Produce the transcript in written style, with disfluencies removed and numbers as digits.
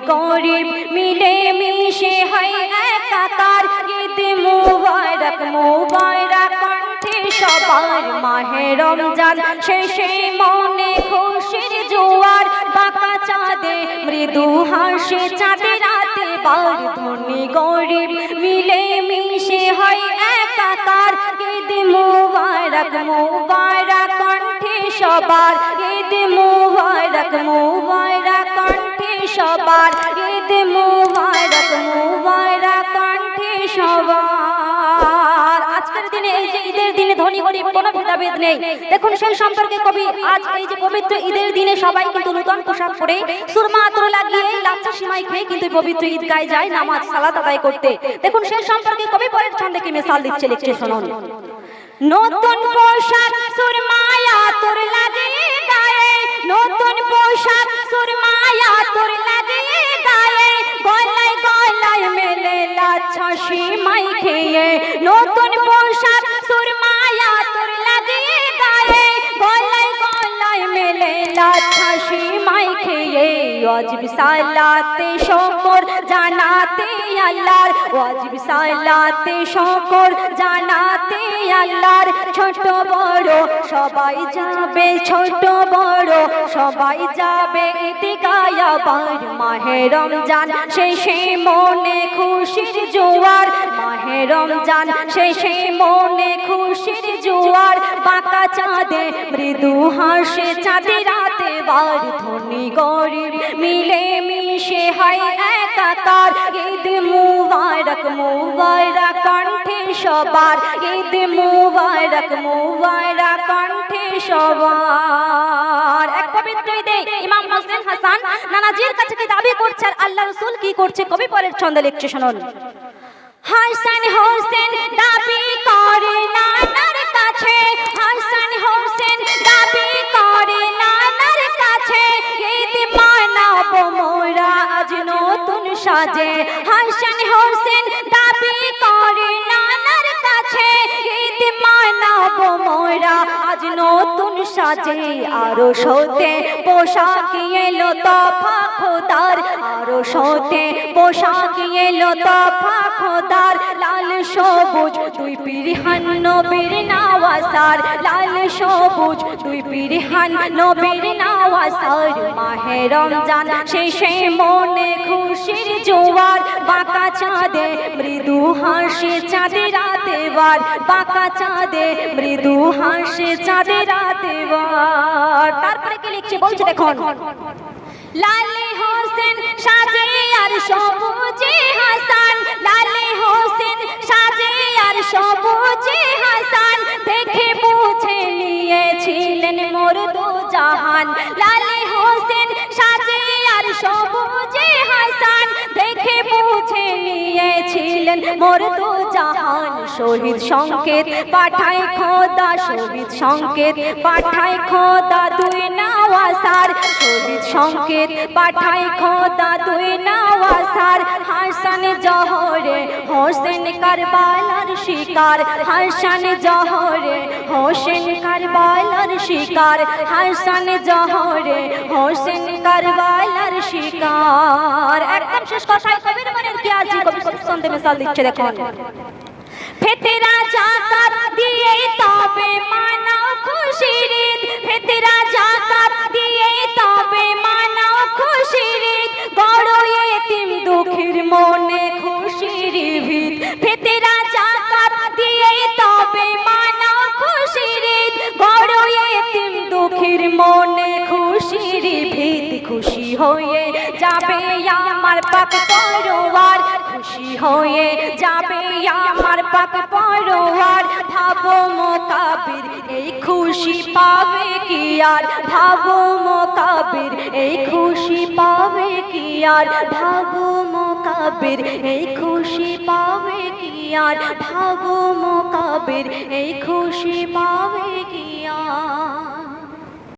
গরিব মিলে মিশে হয় একাকার। ঈদ মুবারক মুবারক কণ্ঠে সবার মাহে রমজান শেষে মনে খুশির জোয়ার। বাঁকা চাঁদে মৃদু হাসে চাঁদে রাতে বার। ধনী গরিব মিলে মিশে হয় একাকার। ঈদ মুবারক মুবারক কণ্ঠে সবার। ঈদ মুবারক মুবারক কণ্ঠে সবার। ঈদ মুবারক মুবারক কণ্ঠে সবার। আজকের দিনে এই যে ঈদের দিনে ধনী গরিব কোনো ভেদাভেদ নেই। দেখুন সেই সম্পর্কে কবি আজ এই যে পবিত্র ঈদের দিনে সবাই কিন্তু নূতন পোশাক পরে সুরমা আতর লাগিয়ে লাচ্ছা সিমাই খেয়ে কিন্তু পবিত্র ঈদগায় যায় নামাজ সালাত আদায় করতে। দেখুন সেই সম্পর্কে কবি পরের ছন্দে কি মিসাল দিচ্ছে, লিখছে শুনুন। নতুন পোশাক সুরমা আতর লাগিয়ে গায়ে, নতুন পোশাক সুরমা আতর লাগিয়ে গায়ে, গলায় গলায় মেলে লাচ্ছা সিমাই খেয়ে। নতুন পোশাক সুরমা আতর লাগিয়ে গায়ে, গলায় গলায় মেলে লাচ্ছা সিমাই খেয়ে। ওয়াজিব সালাতে শুকর জানাতে আল্লাহর, ওয়াজিব সালাতে শুকর জানাতে আল্লাহর। ছোট বড় সবাই যাবে, ছোট বড় সবাই যাবে ঈদগায় আবার। মাহে রমজান শেষে মনে খুশির জোয়ার, মাহে রমজান শেষে মনে খুশির জোয়ার। বাঁকা চাঁদে মৃদু হাসে চাঁদে রাতে বার। ধনী গরিব মিলে মিশে হয় একাকার। ঈদ মুবারক মুবারক কণ্ঠে সবার। ঈদ মুবারক মুবারক কণ্ঠে সবার। এক পবিত্র ঈদে ইমাম হোসেন হাসান নানাজির কাছে কি দাবি করছে আর আল্লাহ রাসূল কি করছে, কবি পরের ছন্দে লিখছে শুনুন। হাসান হোসেন দাবি করে নানার কাছে, হাসান হোসেন দাবি করে নানার কাছে। ঈদ মানাবো মোরা আজ নতুন সাজে, হাসান হোসেন দাবি করে নানার কাছে। ঈদ মানাবো মোরা আজ নতুন সাজে। আরো সতে পোশাক এলো তফা খোদার, আরো সতে পোশাক এলো তফা খোদার। লাল সবুজ দুই পিরহান নবীর নওয়াসার, লাল সবুজ দুই পিরহান নবীর নওয়াসার। মাহে রমজান শেষে মনে খুশির জোয়ার। বাঁকা চাঁদে মৃদু হাসে চাঁদে রাতে বার, বাঁকা চাঁদে মৃদু হাসে চাঁদে রাতে বার। তারপরে কি লিখছে বলছে দেখুন। লালে হোসেন সাজে আর সবুজে হাসান, লালে হোসেন সাজে আর সবুজে হাসান। দেখে বুঝে নিয়েছিলেন মোর দু জাহান, লালে হোসেন সাজে আর সবুজে হাসান। দেখে বুঝে নিয়েছিলেন মোর দু জাহান। শহীদ সংকেত পাঠায় খোদা, শহীদ সংকেত পাঠায় খোদা দুই নওয়াসার। শহীদ সংকেত পাঠায় খোদা দুই নওয়াসার। হাসান জহরে হোসেন কারবালার শিকার, হাসান জহরে হোসেন কারবালার শিকার। হাসান জহরে হোসেন কারবালার শিকার। একদম শেষ কথায় কবির মনের কি আজি কবি ছন্দে মিসাল দিচ্ছে দেখুন। ফেতেরা জাকাত দিয়ে তবে মানাও খুশির ঈদ, ফেতেরা জাকাত দিয়ে তবে মানাও খুশির ঈদ। বড় এতিম দুঃখীর মনে খুশির ভিত, ফেতেরা জাকাত দিয়ে তবে মানাও খুশির ঈদ। বড় এতিম দুঃখীর মনে খুশির ভিত। খুশি হয়ে যাবে আমার পাক পরওয়ার, খুশি হয়ে যাবে আমার পাক পরওয়ার। ভাবো মোকাবির এই খুশি পাবে কি আর, ভাবো মোকাবির এই খুশি পাবে কি আর। ভাবো মোকাবির এই খুশি পাবে কি আর, ভাবো মোকাবির এই খুশি পাবে কি